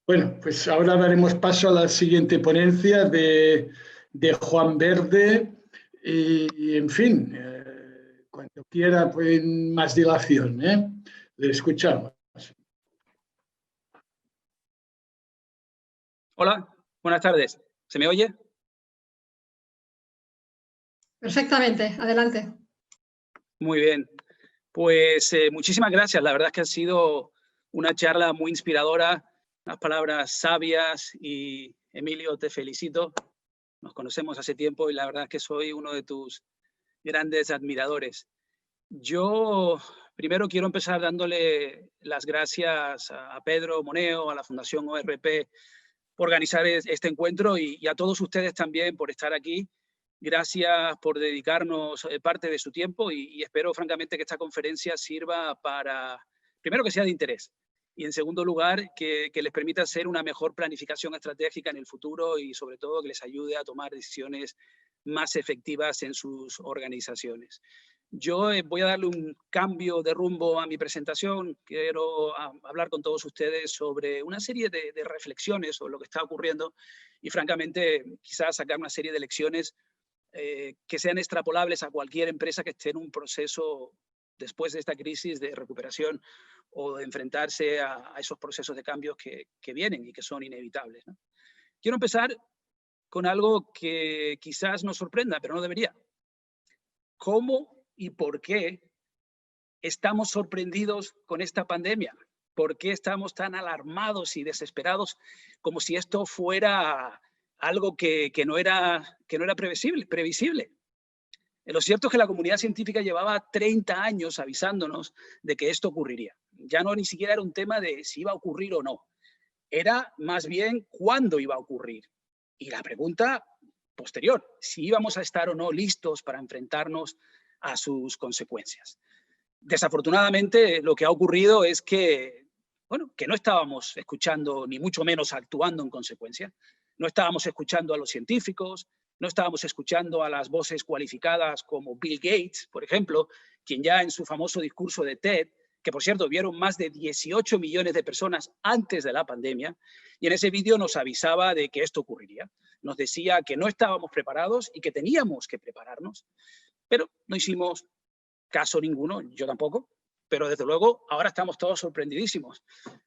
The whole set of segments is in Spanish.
Bueno, pues ahora daremos paso a la siguiente ponencia de Juan Verde y, en fin, cuando quiera, pues más dilación, ¿eh? Le escuchamos. Hola, buenas tardes. ¿Se me oye? Perfectamente, adelante. Muy bien. Pues muchísimas gracias. La verdad es que ha sido una charla muy inspiradora, unas palabras sabias y Emilio, te felicito. Nos conocemos hace tiempo y la verdad es que soy uno de tus grandes admiradores. Yo primero quiero empezar dándole las gracias a Pedro Moneo, a la Fundación ORP, por organizar este encuentro y a todos ustedes también por estar aquí. Gracias por dedicarnos parte de su tiempo y espero francamente que esta conferencia sirva para, primero, que sea de interés y en segundo lugar, que les permita hacer una mejor planificación estratégica en el futuro y sobre todo que les ayude a tomar decisiones más efectivas en sus organizaciones. Yo voy a darle un cambio de rumbo a mi presentación. Quiero hablar con todos ustedes sobre una serie de reflexiones sobre lo que está ocurriendo y francamente quizás sacar una serie de lecciones que sean extrapolables a cualquier empresa que esté en un proceso después de esta crisis de recuperación o de enfrentarse a esos procesos de cambios que vienen y que son inevitables, ¿no? Quiero empezar con algo que quizás nos sorprenda, pero no debería. ¿Cómo y por qué estamos sorprendidos con esta pandemia? ¿Por qué estamos tan alarmados y desesperados como si esto fuera algo que no era previsible? Lo cierto es que la comunidad científica llevaba 30 años avisándonos de que esto ocurriría. Ya no ni siquiera era un tema de si iba a ocurrir o no. Era más bien cuándo iba a ocurrir. Y la pregunta posterior, si íbamos a estar o no listos para enfrentarnos a sus consecuencias. Desafortunadamente, lo que ha ocurrido es que, bueno, que no estábamos escuchando, ni mucho menos actuando en consecuencia. No estábamos escuchando a los científicos, no estábamos escuchando a las voces cualificadas como Bill Gates, por ejemplo, quien ya en su famoso discurso de TED, que por cierto vieron más de 18 millones de personas antes de la pandemia, y en ese vídeo nos avisaba de que esto ocurriría. Nos decía que no estábamos preparados y que teníamos que prepararnos, pero no hicimos caso ninguno, yo tampoco, pero desde luego ahora estamos todos sorprendidísimos.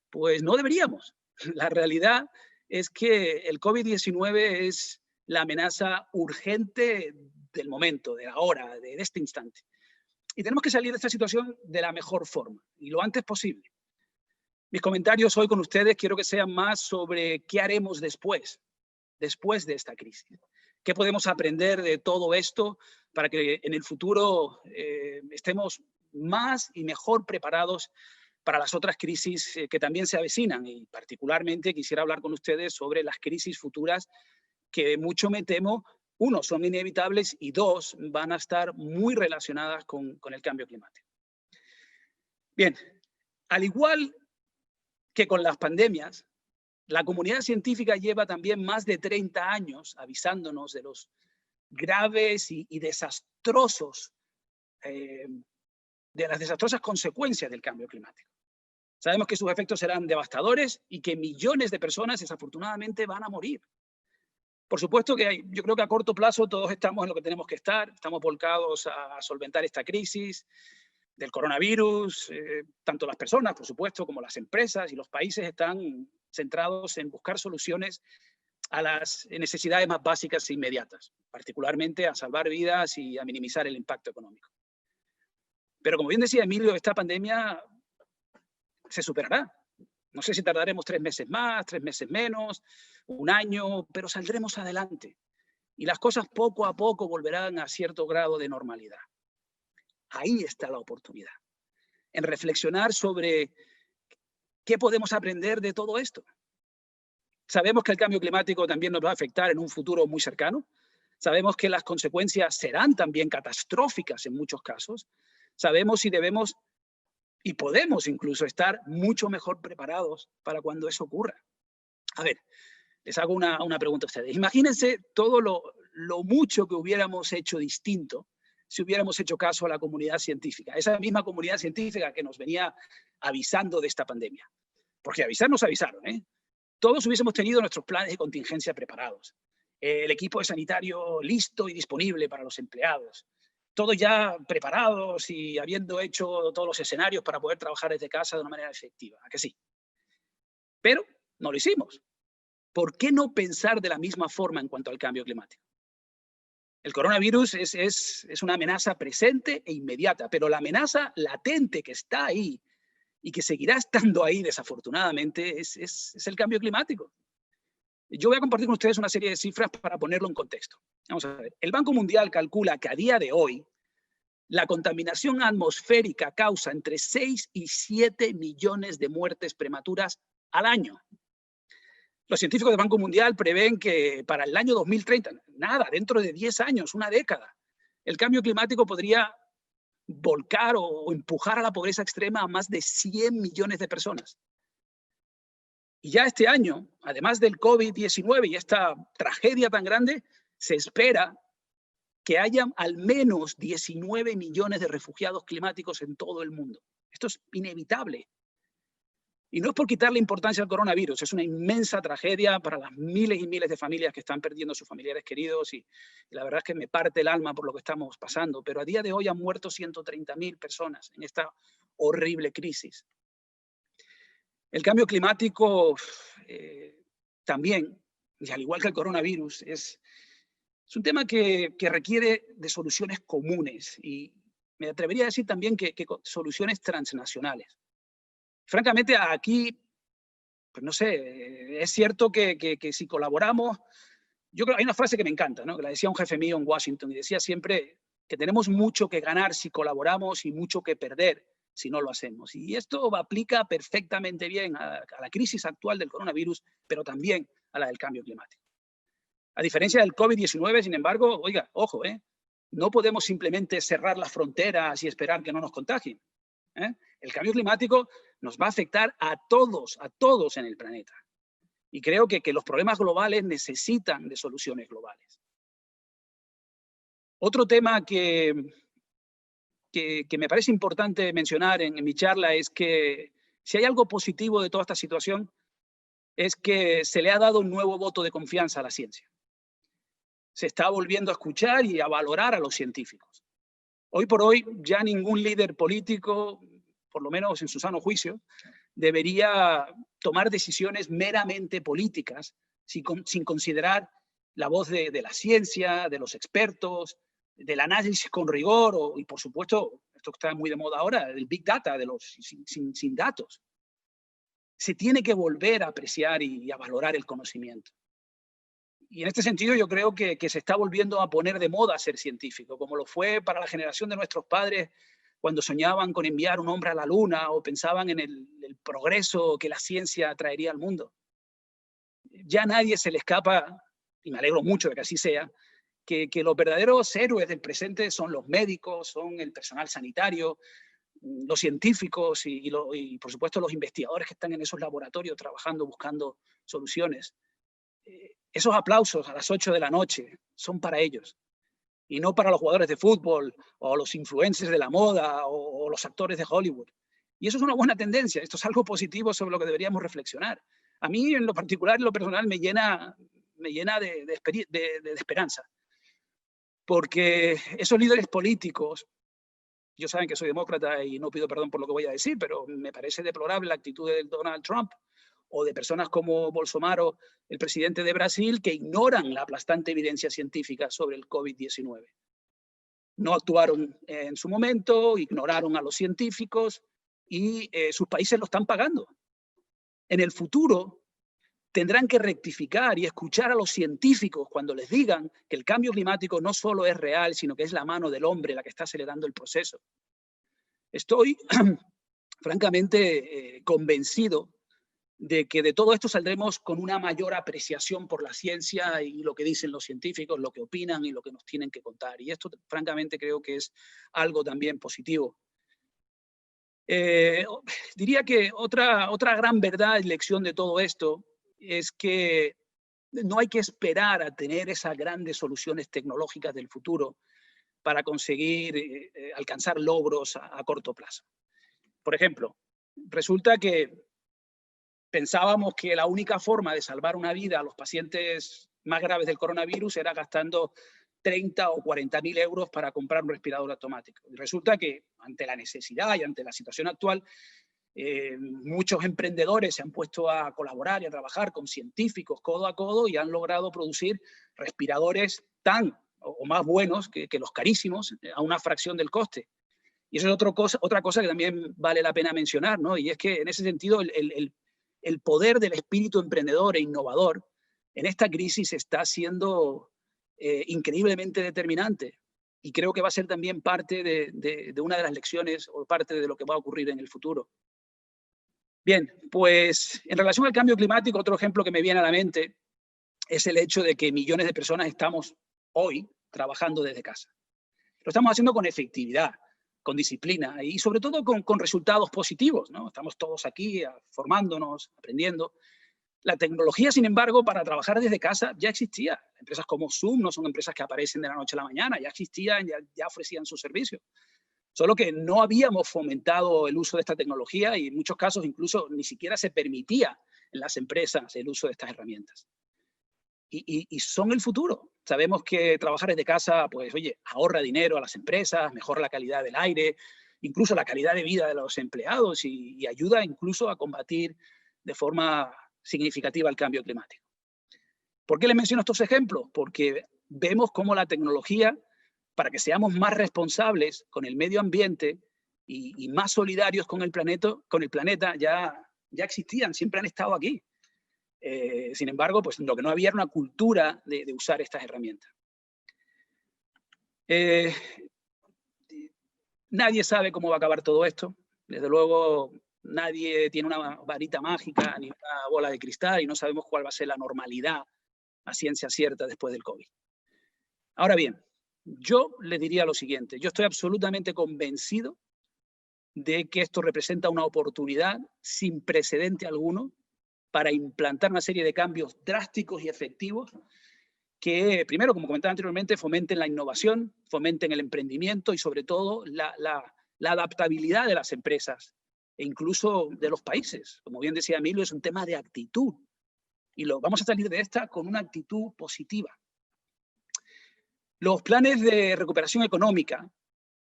Pues no deberíamos. La realidad es que el COVID-19 es la amenaza urgente del momento, de la hora, de este instante. Y tenemos que salir de esta situación de la mejor forma y lo antes posible. Mis comentarios hoy con ustedes quiero que sean más sobre qué haremos después de esta crisis. ¿Qué podemos aprender de todo esto para que en el futuro estemos más y mejor preparados para las otras crisis que también se avecinan? Y particularmente quisiera hablar con ustedes sobre las crisis futuras que mucho me temo, uno, son inevitables y dos, van a estar muy relacionadas con el cambio climático. Bien, al igual que con las pandemias, la comunidad científica lleva también más de 30 años avisándonos de los graves y desastrosos, de las desastrosas consecuencias del cambio climático. Sabemos que sus efectos serán devastadores y que millones de personas desafortunadamente van a morir. Por supuesto que yo creo que a corto plazo todos estamos en lo que tenemos que estar, estamos volcados a solventar esta crisis del coronavirus, tanto las personas, por supuesto, como las empresas y los países están centrados en buscar soluciones a las necesidades más básicas e inmediatas, particularmente a salvar vidas y a minimizar el impacto económico. Pero como bien decía Emilio, esta pandemia se superará. No sé si tardaremos 3 meses más, 3 meses menos, un año, pero saldremos adelante. Y las cosas poco a poco volverán a cierto grado de normalidad. Ahí está la oportunidad, en reflexionar sobre qué podemos aprender de todo esto. Sabemos que el cambio climático también nos va a afectar en un futuro muy cercano. Sabemos que las consecuencias serán también catastróficas en muchos casos. Sabemos si debemos y podemos incluso estar mucho mejor preparados para cuando eso ocurra. A ver, les hago una pregunta a ustedes. Imagínense todo lo mucho que hubiéramos hecho distinto si hubiéramos hecho caso a la comunidad científica, esa misma comunidad científica que nos venía avisando de esta pandemia. Porque avisar nos avisaron, ¿eh? todos hubiésemos tenido nuestros planes de contingencia preparados, el equipo de sanitario listo y disponible para los empleados, todos ya preparados y habiendo hecho todos los escenarios para poder trabajar desde casa de una manera efectiva. ¿A que sí? Pero no lo hicimos. ¿Por qué no pensar de la misma forma en cuanto al cambio climático? El coronavirus es una amenaza presente e inmediata, pero la amenaza latente que está ahí y que seguirá estando ahí desafortunadamente es el cambio climático. Yo voy a compartir con ustedes una serie de cifras para ponerlo en contexto. Vamos a ver. El Banco Mundial calcula que a día de hoy la contaminación atmosférica causa entre 6 y 7 millones de muertes prematuras al año. Los científicos del Banco Mundial prevén que para el año 2030, nada, dentro de 10 años, una década, el cambio climático podría volcar o empujar a la pobreza extrema a más de 100 millones de personas. Y ya este año, además del COVID-19 y esta tragedia tan grande, se espera que haya al menos 19 millones de refugiados climáticos en todo el mundo. Esto es inevitable. Y no es por quitarle importancia al coronavirus, es una inmensa tragedia para las miles y miles de familias que están perdiendo a sus familiares queridos y la verdad es que me parte el alma por lo que estamos pasando, pero a día de hoy han muerto 130.000 personas en esta horrible crisis. El cambio climático también, y al igual que el coronavirus, es un tema que requiere de soluciones comunes y me atrevería a decir también que soluciones transnacionales. Francamente, aquí, pues no sé, es cierto que si colaboramos, yo creo, hay una frase que me encanta, ¿no? Que la decía un jefe mío en Washington y decía siempre que tenemos mucho que ganar si colaboramos y mucho que perder si no lo hacemos. Y esto aplica perfectamente bien a la crisis actual del coronavirus, pero también a la del cambio climático. A diferencia del COVID-19, sin embargo, oiga, ojo, no podemos simplemente cerrar las fronteras y esperar que no nos contagien. El cambio climático nos va a afectar a todos en el planeta. Y creo que los problemas globales necesitan de soluciones globales. Otro tema que me parece importante mencionar en mi charla es que si hay algo positivo de toda esta situación es que se le ha dado un nuevo voto de confianza a la ciencia. Se está volviendo a escuchar y a valorar a los científicos. Hoy por hoy ya ningún líder político, por lo menos en su sano juicio, debería tomar decisiones meramente políticas sin considerar la voz de la ciencia, de los expertos, del análisis con rigor y por supuesto, esto que está muy de moda ahora, del Big Data, sin datos. Se tiene que volver a apreciar y a valorar el conocimiento. Y en este sentido yo creo que se está volviendo a poner de moda ser científico, como lo fue para la generación de nuestros padres cuando soñaban con enviar un hombre a la luna o pensaban en el progreso que la ciencia traería al mundo. Ya a nadie se le escapa, y me alegro mucho de que así sea, que los verdaderos héroes del presente son los médicos, son el personal sanitario, los científicos y por supuesto los investigadores que están en esos laboratorios trabajando, buscando soluciones. Esos aplausos a las 8 de la noche son para ellos y no para los jugadores de fútbol o los influencers de la moda o los actores de Hollywood. Y eso es una buena tendencia, esto es algo positivo sobre lo que deberíamos reflexionar. A mí en lo particular, en lo personal, me llena de esperanza, porque esos líderes políticos, ellos saben que soy demócrata y no pido perdón por lo que voy a decir, pero me parece deplorable la actitud de Donald Trump o de personas como Bolsonaro, el presidente de Brasil, que ignoran la aplastante evidencia científica sobre el COVID-19. No actuaron en su momento, ignoraron a los científicos y sus países lo están pagando. En el futuro tendrán que rectificar y escuchar a los científicos cuando les digan que el cambio climático no solo es real, sino que es la mano del hombre la que está acelerando el proceso. Estoy francamente convencido de que de todo esto saldremos con una mayor apreciación por la ciencia y lo que dicen los científicos, lo que opinan y lo que nos tienen que contar. Y esto, francamente, creo que es algo también positivo. Diría que otra gran verdad y lección de todo esto es que no hay que esperar a tener esas grandes soluciones tecnológicas del futuro para conseguir alcanzar logros a corto plazo. Por ejemplo, resulta que pensábamos que la única forma de salvar una vida a los pacientes más graves del coronavirus era gastando 30 o 40.000 euros para comprar un respirador automático. Y resulta que ante la necesidad y ante la situación actual, muchos emprendedores se han puesto a colaborar y a trabajar con científicos codo a codo y han logrado producir respiradores tan o más buenos que los carísimos a una fracción del coste. Y eso es otra cosa que también vale la pena mencionar, ¿no? Y es que en ese sentido el poder del espíritu emprendedor e innovador en esta crisis está siendo increíblemente determinante. Y creo que va a ser también parte de una de las lecciones o parte de lo que va a ocurrir en el futuro. Bien, pues en relación al cambio climático, otro ejemplo que me viene a la mente es el hecho de que millones de personas estamos hoy trabajando desde casa. Lo estamos haciendo con efectividad, con disciplina y sobre todo con resultados positivos, ¿no? Estamos todos aquí formándonos, aprendiendo. La tecnología, sin embargo, para trabajar desde casa ya existía. Empresas como Zoom no son empresas que aparecen de la noche a la mañana, ya existían, ya ofrecían sus servicios. Solo que no habíamos fomentado el uso de esta tecnología y en muchos casos incluso ni siquiera se permitía en las empresas el uso de estas herramientas. Y son el futuro. Sabemos que trabajar desde casa, pues, oye, ahorra dinero a las empresas, mejora la calidad del aire, incluso la calidad de vida de los empleados y ayuda incluso a combatir de forma significativa el cambio climático. ¿Por qué les menciono estos ejemplos? Porque vemos cómo la tecnología, para que seamos más responsables con el medio ambiente y más solidarios con el planeta ya existían, siempre han estado aquí. Sin embargo, pues lo que no había era una cultura de usar estas herramientas. Nadie sabe cómo va a acabar todo esto. Desde luego, nadie tiene una varita mágica ni una bola de cristal y no sabemos cuál va a ser la normalidad a ciencia cierta después del COVID. Ahora bien, yo les diría lo siguiente. Yo estoy absolutamente convencido de que esto representa una oportunidad sin precedente alguno para implantar una serie de cambios drásticos y efectivos que, primero, como comentaba anteriormente, fomenten la innovación, fomenten el emprendimiento y, sobre todo, la adaptabilidad de las empresas e incluso de los países. Como bien decía Emilio, es un tema de actitud y vamos a salir de esta con una actitud positiva. Los planes de recuperación económica,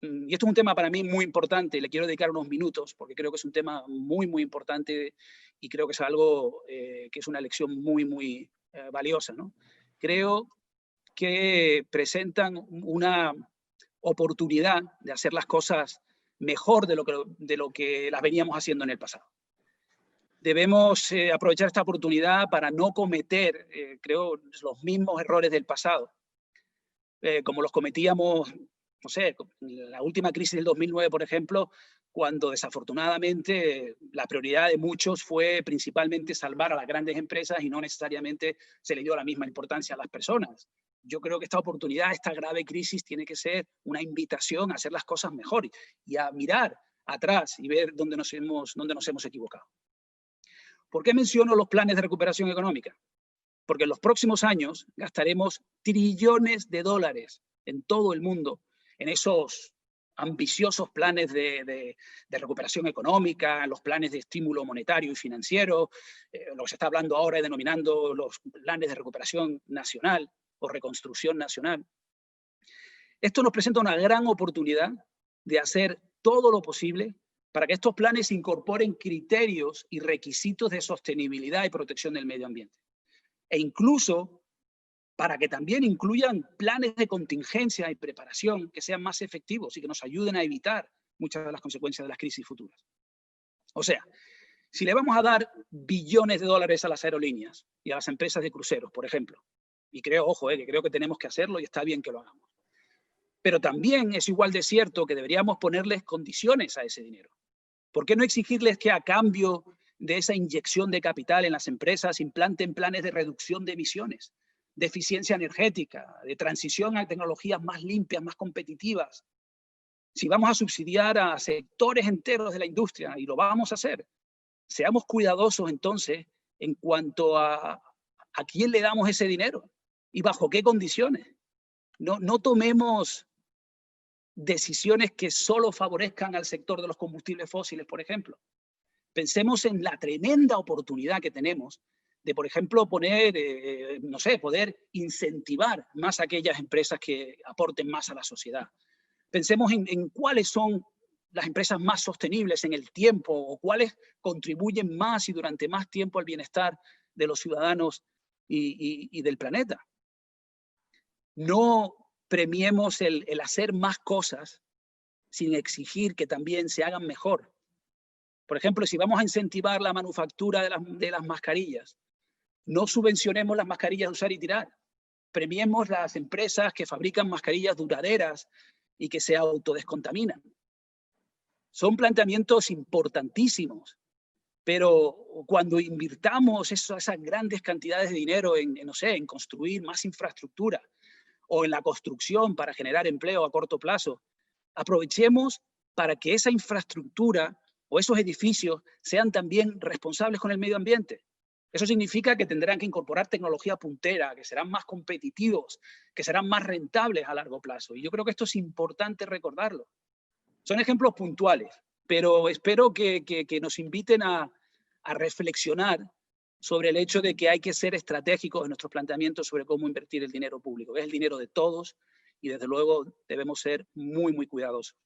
y esto es un tema para mí muy importante, le quiero dedicar unos minutos porque creo que es un tema muy, muy importante y creo que es algo que es una lección muy, muy valiosa, ¿no? Creo que presentan una oportunidad de hacer las cosas mejor de lo que las veníamos haciendo en el pasado. Debemos aprovechar esta oportunidad para no cometer, creo, los mismos errores del pasado, como los cometíamos, no sé, la última crisis del 2009, por ejemplo, cuando desafortunadamente la prioridad de muchos fue principalmente salvar a las grandes empresas y no necesariamente se le dio la misma importancia a las personas. Yo creo que esta oportunidad, esta grave crisis, tiene que ser una invitación a hacer las cosas mejor y a mirar atrás y ver dónde nos hemos equivocado. ¿Por qué menciono los planes de recuperación económica? Porque en los próximos años gastaremos trillones de dólares en todo el mundo en esos ambiciosos planes de recuperación económica, los planes de estímulo monetario y financiero, lo que se está hablando ahora y denominando los planes de recuperación nacional o reconstrucción nacional. Esto nos presenta una gran oportunidad de hacer todo lo posible para que estos planes incorporen criterios y requisitos de sostenibilidad y protección del medio ambiente. E incluso para que también incluyan planes de contingencia y preparación que sean más efectivos y que nos ayuden a evitar muchas de las consecuencias de las crisis futuras. O sea, si le vamos a dar billones de dólares a las aerolíneas y a las empresas de cruceros, por ejemplo, y creo, ojo, que creo que tenemos que hacerlo y está bien que lo hagamos. Pero también es igual de cierto que deberíamos ponerles condiciones a ese dinero. ¿Por qué no exigirles que a cambio de esa inyección de capital en las empresas implanten planes de reducción de emisiones, de eficiencia energética, de transición a tecnologías más limpias, más competitivas? Si vamos a subsidiar a sectores enteros de la industria, y lo vamos a hacer, seamos cuidadosos entonces en cuanto a quién le damos ese dinero y bajo qué condiciones. No tomemos decisiones que solo favorezcan al sector de los combustibles fósiles, por ejemplo. Pensemos en la tremenda oportunidad que tenemos de, por ejemplo, poner, no sé, poder incentivar más a aquellas empresas que aporten más a la sociedad. Pensemos en cuáles son las empresas más sostenibles en el tiempo o cuáles contribuyen más y durante más tiempo al bienestar de los ciudadanos y del planeta. No premiemos el hacer más cosas sin exigir que también se hagan mejor. Por ejemplo, si vamos a incentivar la manufactura de las mascarillas, no subvencionemos las mascarillas de usar y tirar. Premiemos las empresas que fabrican mascarillas duraderas y que se autodescontaminan. Son planteamientos importantísimos, pero cuando invirtamos esas grandes cantidades de dinero no sé, en construir más infraestructura o en la construcción para generar empleo a corto plazo, aprovechemos para que esa infraestructura o esos edificios sean también responsables con el medio ambiente. Eso significa que tendrán que incorporar tecnología puntera, que serán más competitivos, que serán más rentables a largo plazo. Y yo creo que esto es importante recordarlo. Son ejemplos puntuales, pero espero que nos inviten a reflexionar sobre el hecho de que hay que ser estratégicos en nuestros planteamientos sobre cómo invertir el dinero público. Es el dinero de todos y desde luego debemos ser muy, muy cuidadosos.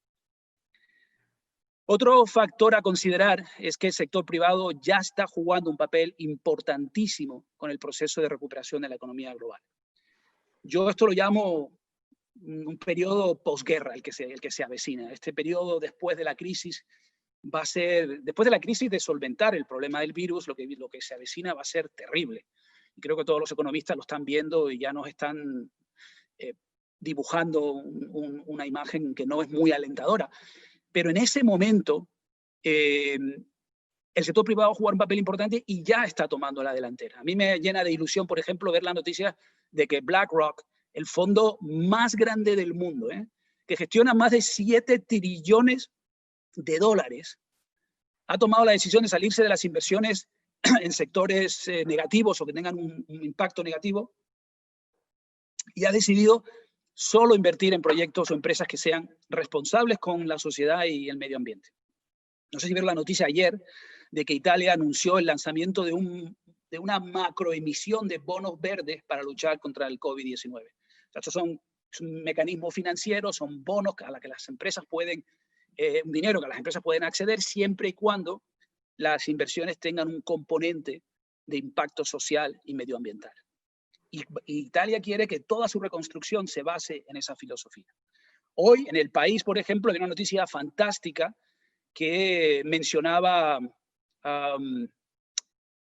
Otro factor a considerar es que el sector privado ya está jugando un papel importantísimo con el proceso de recuperación de la economía global. Yo esto lo llamo un periodo posguerra, el que se avecina. Este periodo después de la crisis va a ser, después de la crisis de solventar el problema del virus, lo que se avecina va a ser terrible. Y creo que todos los economistas lo están viendo y ya nos están dibujando una imagen que no es muy alentadora. Pero en ese momento, el sector privado va a jugar un papel importante y ya está tomando la delantera. A mí me llena de ilusión, por ejemplo, ver la noticia de que BlackRock, el fondo más grande del mundo, que gestiona más de 7 trillones de dólares, ha tomado la decisión de salirse de las inversiones en sectores negativos o que tengan un impacto negativo y ha decidido solo invertir en proyectos o empresas que sean responsables con la sociedad y el medio ambiente. No sé si vieron la noticia ayer de que Italia anunció el lanzamiento de una macroemisión de bonos verdes para luchar contra el COVID-19. Estos son mecanismos financieros, son bonos a los que las empresas pueden, un dinero que las empresas pueden acceder siempre y cuando las inversiones tengan un componente de impacto social y medioambiental. Y Italia quiere que toda su reconstrucción se base en esa filosofía. Hoy en El País, por ejemplo, hay una noticia fantástica que mencionaba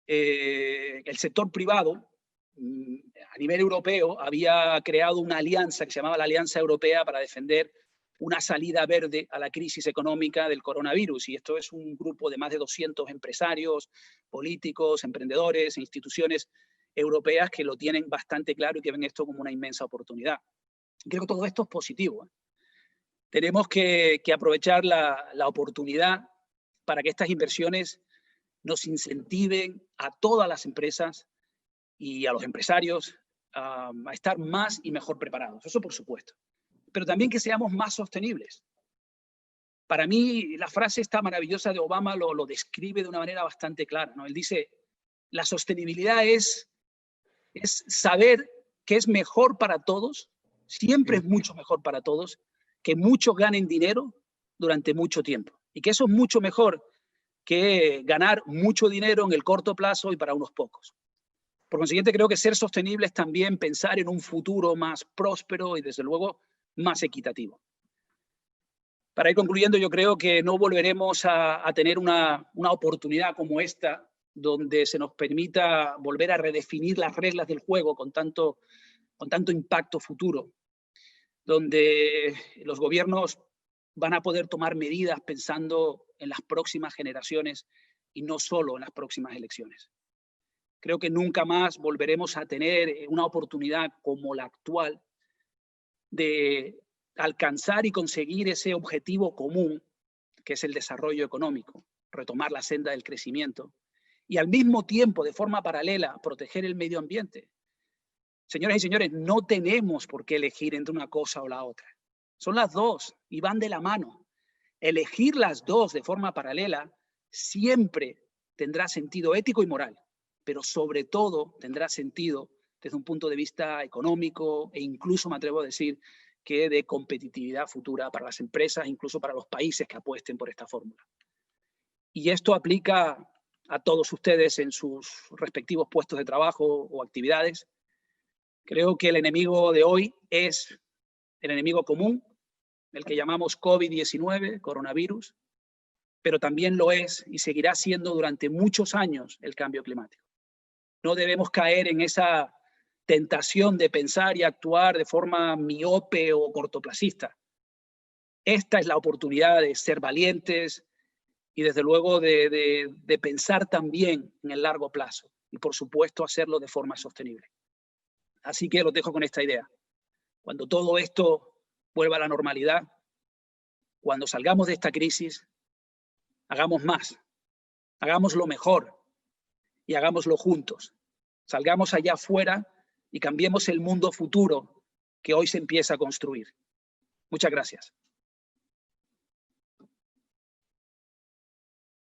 el sector privado a nivel europeo había creado una alianza que se llamaba la Alianza Europea para defender una salida verde a la crisis económica del coronavirus. Y esto es un grupo de más de 200 empresarios, políticos, emprendedores e instituciones europeas que lo tienen bastante claro y que ven esto como una inmensa oportunidad. Creo que todo esto es positivo. Tenemos que aprovechar la oportunidad para que estas inversiones nos incentiven a todas las empresas y a los empresarios a estar más y mejor preparados. Eso por supuesto. Pero también que seamos más sostenibles. Para mí, la frase esta maravillosa de Obama lo describe de una manera bastante clara, ¿no? Él dice, la sostenibilidad es saber que es mejor para todos, siempre es mucho mejor para todos, que muchos ganen dinero durante mucho tiempo. Y que eso es mucho mejor que ganar mucho dinero en el corto plazo y para unos pocos. Por consiguiente, creo que ser sostenible es también pensar en un futuro más próspero y, desde luego, más equitativo. Para ir concluyendo, yo creo que no volveremos a tener una oportunidad como esta, donde se nos permita volver a redefinir las reglas del juego con tanto impacto futuro, donde los gobiernos van a poder tomar medidas pensando en las próximas generaciones y no solo en las próximas elecciones. Creo que nunca más volveremos a tener una oportunidad como la actual de alcanzar y conseguir ese objetivo común, que es el desarrollo económico, retomar la senda del crecimiento, y al mismo tiempo, de forma paralela, proteger el medio ambiente. Señoras y señores, no tenemos por qué elegir entre una cosa o la otra. Son las dos y van de la mano. Elegir las dos de forma paralela siempre tendrá sentido ético y moral, pero sobre todo tendrá sentido desde un punto de vista económico e incluso, me atrevo a decir, que de competitividad futura para las empresas, incluso para los países que apuesten por esta fórmula. Y esto aplica a todos ustedes en sus respectivos puestos de trabajo o actividades. Creo que el enemigo de hoy es el enemigo común, el que llamamos COVID-19, coronavirus, pero también lo es y seguirá siendo durante muchos años el cambio climático. No debemos caer en esa tentación de pensar y actuar de forma miope o cortoplacista. Esta es la oportunidad de ser valientes y desde luego de pensar también en el largo plazo y por supuesto hacerlo de forma sostenible. Así que los dejo con esta idea. Cuando todo esto vuelva a la normalidad, cuando salgamos de esta crisis, hagamos más, hagámoslo mejor y hagámoslo juntos. Salgamos allá afuera y cambiemos el mundo futuro que hoy se empieza a construir. Muchas gracias.